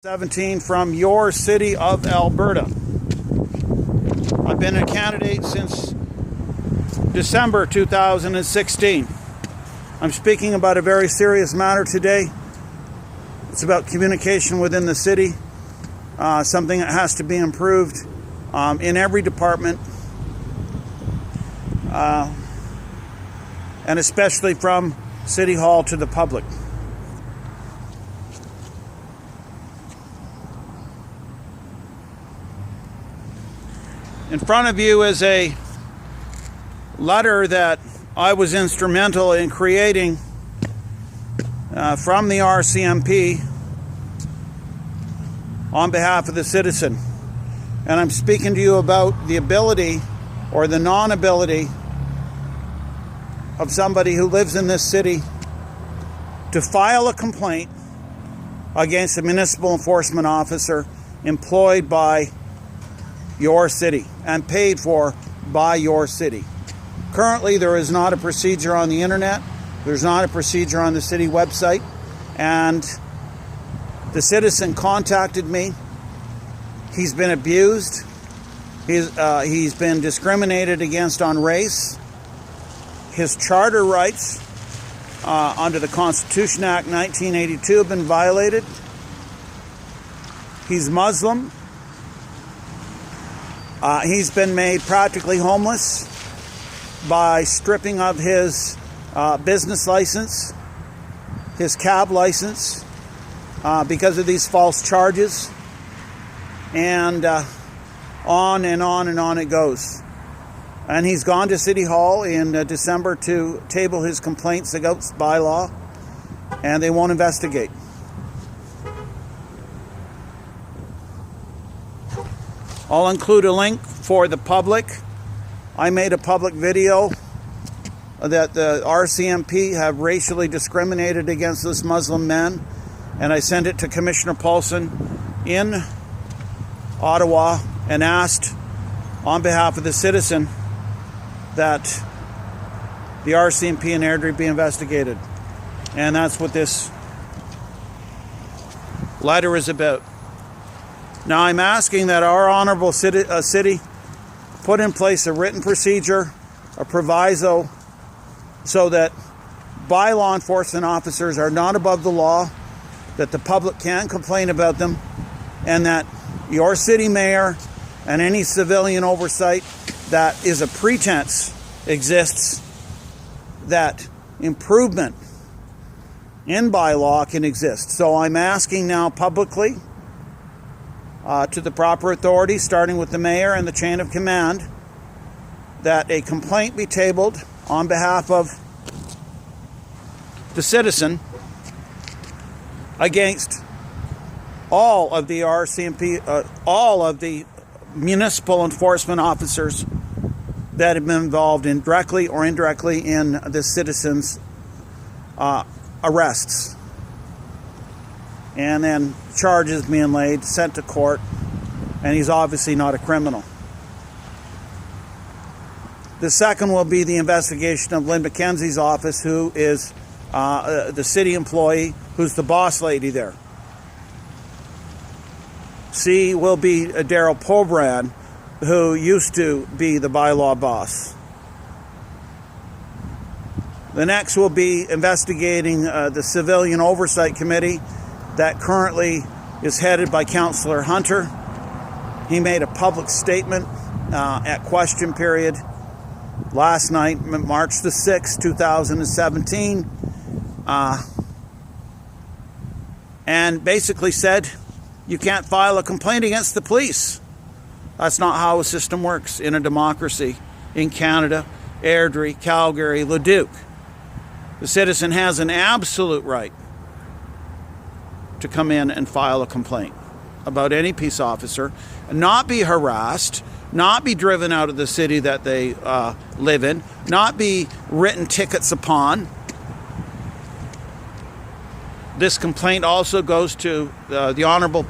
17 from your city of Alberta. I've been a candidate since December 2016. I'm speaking about a very serious matter today. It's about communication within the city, something that has to be improved in every department, and especially from City Hall to the public. In front of you is a letter that I was instrumental in creating from the RCMP on behalf of the citizen. And I'm speaking to you about the ability or the non-ability of somebody who lives in this city to file a complaint against a municipal enforcement officer employed by your city and paid for by your city. Currently, there is not a procedure on the internet. There's not a procedure on the city website. And the citizen contacted me. He's been abused. He's been discriminated against on race. His charter rights under the Constitution Act 1982 have been violated. He's Muslim. He's been made practically homeless by stripping of his business license, his cab license, because of these false charges. And on and on and on it goes. And he's gone to City Hall in December to table his complaints against bylaw, and they won't investigate. I'll include a link for the public. I made a public video that the RCMP have racially discriminated against this Muslim man, and I sent it to Commissioner Paulson in Ottawa and asked on behalf of the citizen that the RCMP and Airdrie be investigated. And that's what this letter is about. Now I'm asking that our honourable city put in place a written procedure, a proviso, so that bylaw enforcement officers are not above the law, that the public can complain about them, and that your city mayor and any civilian oversight that is a pretense exists, that improvement in bylaw can exist. So I'm asking now publicly to the proper authorities, starting with the mayor and the chain of command, that a complaint be tabled on behalf of the citizen against all of the RCMP, all of the municipal enforcement officers that have been involved in directly or indirectly in the citizens' arrests. And then charges being laid, sent to court, and he's obviously not a criminal. The second will be the investigation of Lynn McKenzie's office, who is the city employee, who's the boss lady there. C will be Daryl Pobran, who used to be the bylaw boss. The next will be investigating the Civilian Oversight Committee that currently is headed by Councillor Hunter. He made a public statement at question period last night, March the 6th, 2017, and basically said you can't file a complaint against the police. That's not how a system works in a democracy in Canada, Airdrie, Calgary, Leduc. The citizen has an absolute right to come in and file a complaint about any peace officer, and not be harassed, not be driven out of the city that they live in, not be written tickets upon. This complaint also goes to the Honourable